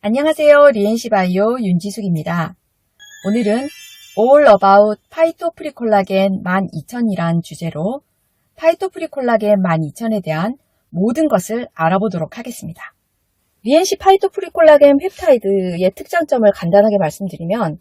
안녕하세요. 리엔시 바이오 윤지숙입니다. 오늘은 All About 파이토프리 콜라겐 12,000이란 주제로 파이토프리 콜라겐 12,000에 대한 모든 것을 알아보도록 하겠습니다. 리엔시 파이토프리 콜라겐 펩타이드의 특장점을 간단하게 말씀드리면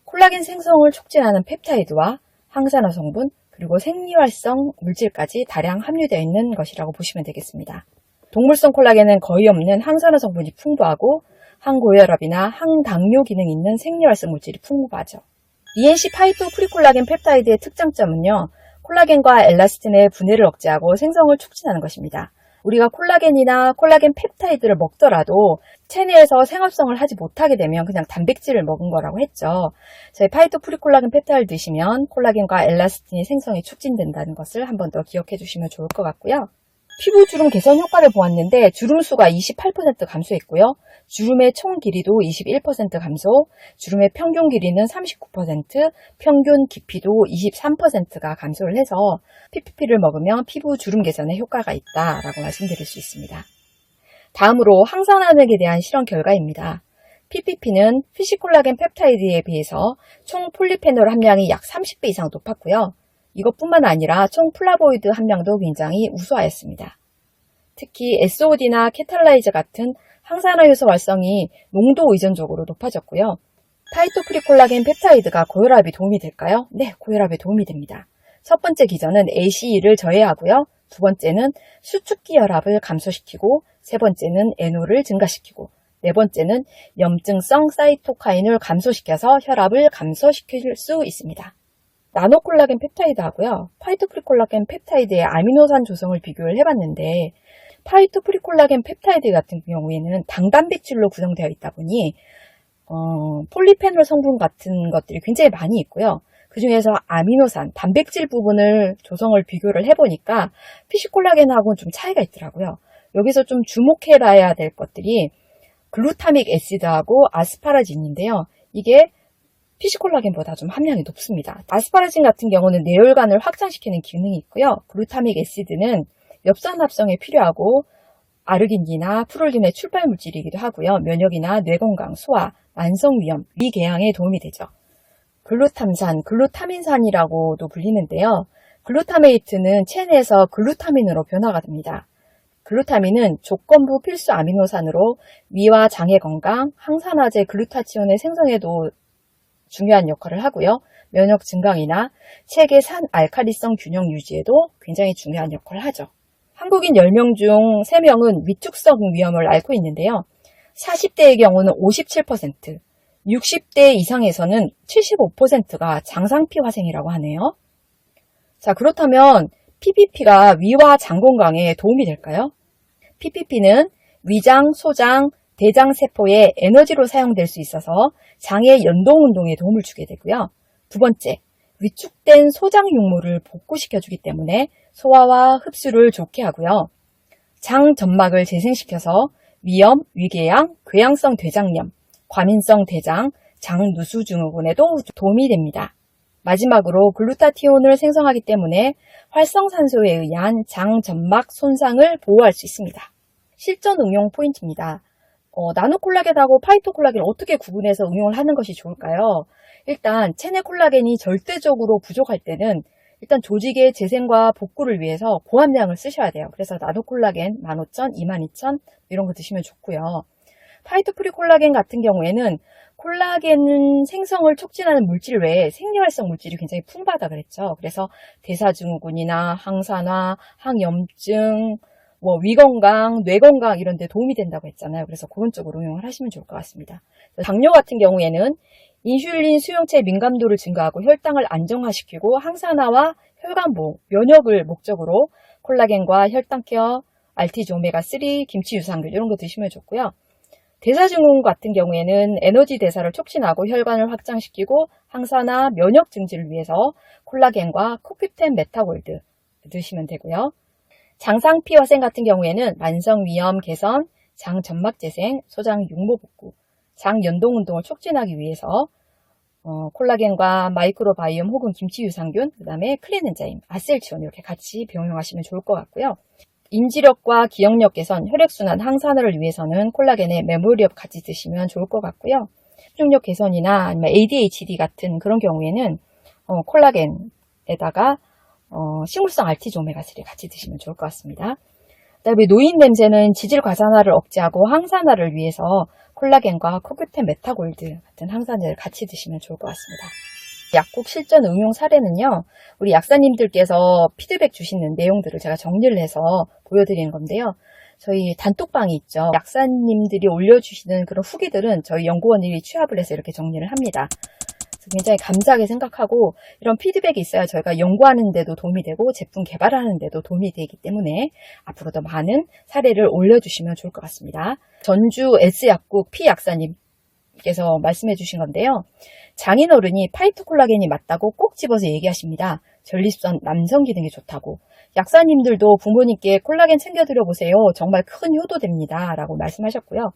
콜라겐 생성을 촉진하는 펩타이드와 항산화 성분 그리고 생리활성 물질까지 다량 함유되어 있는 것이라고 보시면 되겠습니다. 동물성 콜라겐은 거의 없는 항산화 성분이 풍부하고 항고혈압이나 항당뇨 기능이 있는 생리활성 물질이 풍부하죠. ENC 파이토프리콜라겐 펩타이드의 특장점은요, 콜라겐과 엘라스틴의 분해를 억제하고 생성을 촉진하는 것입니다. 우리가 콜라겐이나 콜라겐 펩타이드를 먹더라도 체내에서 생합성을 하지 못하게 되면 그냥 단백질을 먹은 거라고 했죠. 저희 파이토프리콜라겐 펩타이드 드시면 콜라겐과 엘라스틴이 생성이 촉진된다는 것을 한 번 더 기억해 주시면 좋을 것 같고요. 피부 주름 개선 효과를 보았는데 주름수가 28% 감소했고요. 주름의 총 길이도 21% 감소, 주름의 평균 길이는 39%, 평균 깊이도 23%가 감소를 해서 PPP를 먹으면 피부 주름 개선에 효과가 있다라고 말씀드릴 수 있습니다. 다음으로 항산화액에 대한 실험 결과입니다. PPP는 피시콜라겐 펩타이드에 비해서 총 폴리페놀 함량이 약 30배 이상 높았고요. 이것뿐만 아니라 총 플라보이드 함량도 굉장히 우수하였습니다. 특히 SOD나 케탈라이저 같은 항산화 효소 활성이 농도 의존적으로 높아졌고요. 파이토프리콜라겐 펩타이드가 고혈압에 도움이 될까요? 네, 고혈압에 도움이 됩니다. 첫 번째 기전은 ACE를 저해하고요. 두 번째는 수축기 혈압을 감소시키고 세 번째는 NO를 증가시키고 네 번째는 염증성 사이토카인을 감소시켜서 혈압을 감소시킬 수 있습니다. 나노콜라겐 펩타이드하고요. 파이토프리콜라겐 펩타이드의 아미노산 조성을 비교를 해봤는데 파이토프리콜라겐 펩타이드 같은 경우에는 당단백질로 구성되어 있다 보니 폴리페놀 성분 같은 것들이 굉장히 많이 있고요. 그 중에서 아미노산, 단백질 부분을 조성을 비교를 해보니까 피시콜라겐하고는 좀 차이가 있더라고요. 여기서 좀 주목해봐야 될 것들이 글루타믹 애시드하고 아스파라진인데요. 이게 피시콜라겐보다 좀 함량이 높습니다. 아스파라진 같은 경우는 뇌혈관을 확장시키는 기능이 있고요. 글루타믹 애시드는 엽산 합성에 필요하고 아르기닌이나 프롤린의 출발 물질이기도 하고요. 면역이나 뇌건강, 소화, 만성위염, 위궤양에 도움이 되죠. 글루탐산, 글루타민산이라고도 불리는데요. 글루타메이트는 체내에서 글루타민으로 변화가 됩니다. 글루타민은 조건부 필수 아미노산으로 위와 장의 건강, 항산화제 글루타치온의 생성에도 중요한 역할을 하고요. 면역 증강이나 체계 산 알칼리성 균형 유지에도 굉장히 중요한 역할을 하죠. 한국인 10명 중 3명은 위축성 위염을 앓고 있는데요. 40대의 경우는 57%, 60대 이상에서는 75%가 장상피 화생이라고 하네요. 자, 그렇다면 PPP가 위와 장 건강에 도움이 될까요? PPP는 위장, 소장, 대장세포의 에너지로 사용될 수 있어서 장의 연동 운동에 도움을 주게 되고요. 두 번째, 위축된 소장 육모를 복구시켜주기 때문에 소화와 흡수를 좋게 하고요. 장 점막을 재생시켜서 위염, 위궤양, 궤양성 대장염, 과민성 대장, 장 누수 증후군에도 도움이 됩니다. 마지막으로 글루타티온을 생성하기 때문에 활성산소에 의한 장 점막 손상을 보호할 수 있습니다. 실전 응용 포인트입니다. 나노콜라겐하고 파이토콜라겐을 어떻게 구분해서 응용을 하는 것이 좋을까요? 일단 체내 콜라겐이 절대적으로 부족할 때는 일단 조직의 재생과 복구를 위해서 고함량을 쓰셔야 돼요. 그래서 나노콜라겐 15,000, 22,000 이런 거 드시면 좋고요. 파이토프리콜라겐 같은 경우에는 콜라겐 생성을 촉진하는 물질 외에 생리활성 물질이 굉장히 풍부하다 그랬죠. 그래서 대사증후군이나 항산화, 항염증, 위건강, 뇌건강 이런 데 도움이 된다고 했잖아요. 그래서 그런 쪽으로 응용을 하시면 좋을 것 같습니다. 당뇨 같은 경우에는 인슐린 수용체 민감도를 증가하고 혈당을 안정화시키고 항산화와 혈관 보호, 면역을 목적으로 콜라겐과 혈당 케어, RTG 오메가3, 김치 유산균 이런 거 드시면 좋고요. 대사증후군 같은 경우에는 에너지 대사를 촉진하고 혈관을 확장시키고 항산화, 면역 증진을 위해서 콜라겐과 코큐텐 메타골드 드시면 되고요. 장상피 화생 같은 경우에는 만성위염 개선, 장 점막 재생, 소장 육모 복구, 장 연동 운동을 촉진하기 위해서 콜라겐과 마이크로바이옴 혹은 김치 유산균, 그 다음에 클린 엔자임, 아셀치온 이렇게 같이 병용하시면 좋을 것 같고요. 인지력과 기억력 개선, 혈액순환, 항산화를 위해서는 콜라겐에 메모리업 같이 드시면 좋을 것 같고요. 집중력 개선이나 아니면 ADHD 같은 그런 경우에는 콜라겐에다가 식물성 알티조 오메가3를 같이 드시면 좋을 것 같습니다. 그다음에 노인 냄새는 지질 과산화를 억제하고 항산화를 위해서 콜라겐과 코큐텐 메타골드 같은 항산화를 같이 드시면 좋을 것 같습니다. 약국 실전 응용 사례는요, 우리 약사님들께서 피드백 주시는 내용들을 제가 정리를 해서 보여드리는 건데요. 저희 단톡방이 있죠. 약사님들이 올려주시는 그런 후기들은 저희 연구원들이 취합을 해서 이렇게 정리를 합니다. 그래서 굉장히 감사하게 생각하고, 이런 피드백이 있어야 저희가 연구하는 데도 도움이 되고 제품 개발하는 데도 도움이 되기 때문에 앞으로 더 많은 사례를 올려주시면 좋을 것 같습니다. 전주 S약국 P 약사님께서 말씀해 주신 건데요. 장인어른이 파이토콜라겐이 맞다고 꼭 집어서 얘기하십니다. 전립선 남성 기능에 좋다고. 약사님들도 부모님께 콜라겐 챙겨드려 보세요. 정말 큰 효도됩니다. 라고 말씀하셨고요.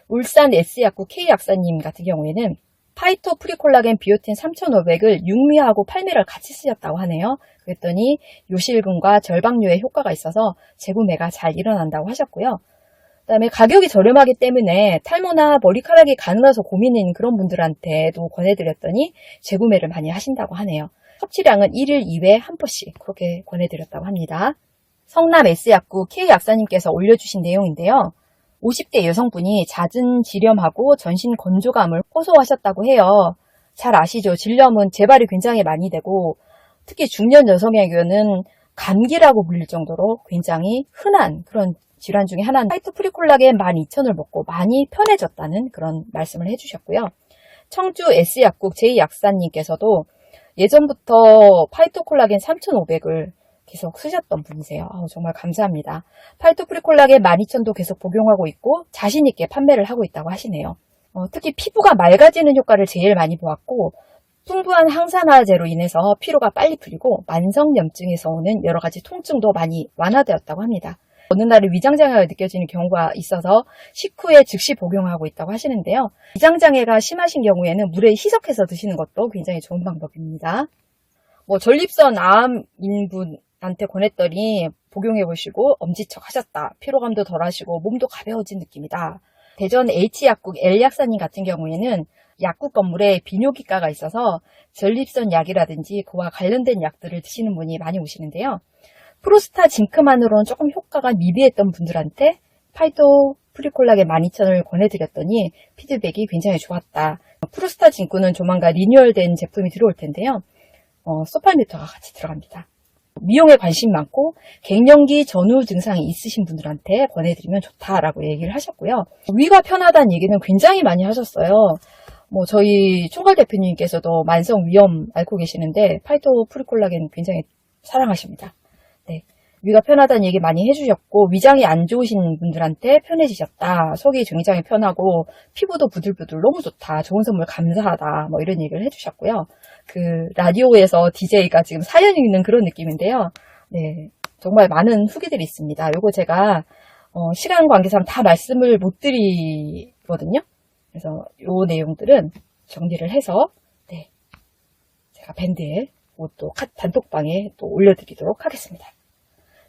울산 S약국 K 약사님 같은 경우에는 파이토 프리콜라겐 비오틴 3,500을 육미하고 팔미를 같이 쓰셨다고 하네요. 그랬더니 요실금과 절박류에 효과가 있어서 재구매가 잘 일어난다고 하셨고요. 그다음에 가격이 저렴하기 때문에 탈모나 머리카락이 가늘어서 고민인 그런 분들한테도 권해드렸더니 재구매를 많이 하신다고 하네요. 섭취량은 1일 2회 한 포씩 그렇게 권해드렸다고 합니다. 성남 S약국 K 약사님께서 올려주신 내용인데요. 50대 여성분이 잦은 지렴하고 전신 건조감을 호소하셨다고 해요. 잘 아시죠? 질염은 재발이 굉장히 많이 되고 특히 중년 여성에게는 감기라고 불릴 정도로 굉장히 흔한 그런 질환 중에 하나는 파이토 프리콜라겐 12,000을 먹고 많이 편해졌다는 그런 말씀을 해주셨고요. 청주 S약국 J 약사님께서도 예전부터 파이토 콜라겐 3,500을 계속 쓰셨던 분이세요. 정말 감사합니다. 파이토 프리콜라겐 12,000도 계속 복용하고 있고 자신있게 판매를 하고 있다고 하시네요. 특히 피부가 맑아지는 효과를 제일 많이 보았고 풍부한 항산화제로 인해서 피로가 빨리 풀리고 만성염증에서 오는 여러 가지 통증도 많이 완화되었다고 합니다. 어느 날은 위장장애가 느껴지는 경우가 있어서 식후에 즉시 복용하고 있다고 하시는데요. 위장장애가 심하신 경우에는 물에 희석해서 드시는 것도 굉장히 좋은 방법입니다. 전립선 암인 분한테 권했더니 복용해보시고 엄지척 하셨다. 피로감도 덜하시고 몸도 가벼워진 느낌이다. 대전 H약국 L 약사님 같은 경우에는 약국 건물에 비뇨기과가 있어서 전립선 약이라든지 그와 관련된 약들을 드시는 분이 많이 오시는데요. 프로스타 징크만으로는 조금 효과가 미비했던 분들한테 파이토 프리콜라겐 12,000을 권해드렸더니 피드백이 굉장히 좋았다. 프로스타 징크는 조만간 리뉴얼된 제품이 들어올 텐데요. 소팔미터가 같이 들어갑니다. 미용에 관심 많고 갱년기 전후 증상이 있으신 분들한테 권해드리면 좋다라고 얘기를 하셨고요. 위가 편하다는 얘기는 굉장히 많이 하셨어요. 저희 총괄 대표님께서도 만성 위염 앓고 계시는데 파이토 프리콜라겐 굉장히 사랑하십니다. 네, 위가 편하다는 얘기 많이 해주셨고 위장이 안 좋으신 분들한테 편해지셨다. 속이 굉장히 편하고 피부도 부들부들 너무 좋다. 좋은 선물 감사하다. 이런 얘기를 해주셨고요. 라디오에서 DJ가 지금 사연 읽는 그런 느낌인데요. 네, 정말 많은 후기들이 있습니다. 요거 제가 시간 관계상 다 말씀을 못 드리거든요. 그래서 요 내용들은 정리를 해서 제가 밴드에 또 단톡방에 또 올려드리도록 하겠습니다.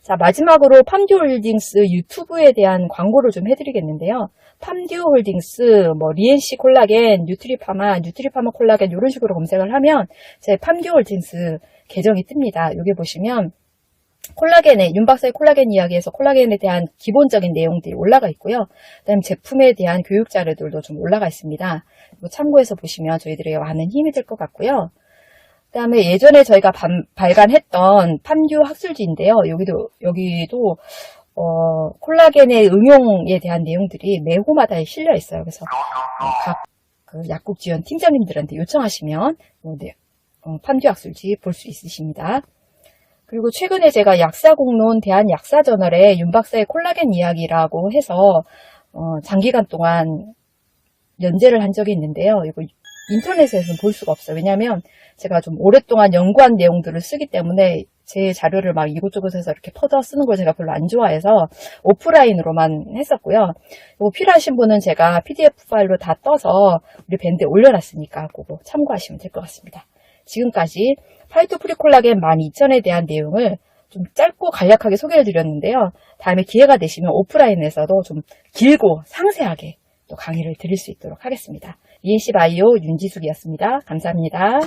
자, 마지막으로 팜듀홀딩스 유튜브에 대한 광고를 좀 해드리겠는데요. 팜듀홀딩스, 리엔시 콜라겐, 뉴트리파마 콜라겐 이런 식으로 검색을 하면 제 팜듀홀딩스 계정이 뜹니다. 여기 보시면 윤 박사의 콜라겐 이야기에서 콜라겐에 대한 기본적인 내용들이 올라가 있고요. 그다음에 제품에 대한 교육 자료들도 좀 올라가 있습니다. 참고해서 보시면 저희들에게 많은 힘이 될 것 같고요. 그 다음에 예전에 저희가 발간했던 팜듀 학술지인데요. 여기도 콜라겐의 응용에 대한 내용들이 매 호마다 실려 있어요. 그래서 각 약국 지원 팀장님들한테 요청하시면 팜듀 학술지 볼 수 있으십니다. 그리고 최근에 제가 약사공론 대한약사저널에 윤 박사의 콜라겐 이야기라고 해서 장기간 동안 연재를 한 적이 있는데요. 이거 인터넷에서는 볼 수가 없어요. 왜냐하면 제가 좀 오랫동안 연구한 내용들을 쓰기 때문에 제 자료를 막 이곳저곳에서 이렇게 퍼져 쓰는 걸 제가 별로 안 좋아해서 오프라인으로만 했었고요. 이거 필요하신 분은 제가 PDF 파일로 다 떠서 우리 밴드에 올려놨으니까 그거 참고하시면 될 것 같습니다. 지금까지 파이토 프리콜라겐 12,000에 대한 내용을 좀 짧고 간략하게 소개를 드렸는데요. 다음에 기회가 되시면 오프라인에서도 좀 길고 상세하게 또 강의를 드릴 수 있도록 하겠습니다. ENC 바이오 윤지숙이었습니다. 감사합니다.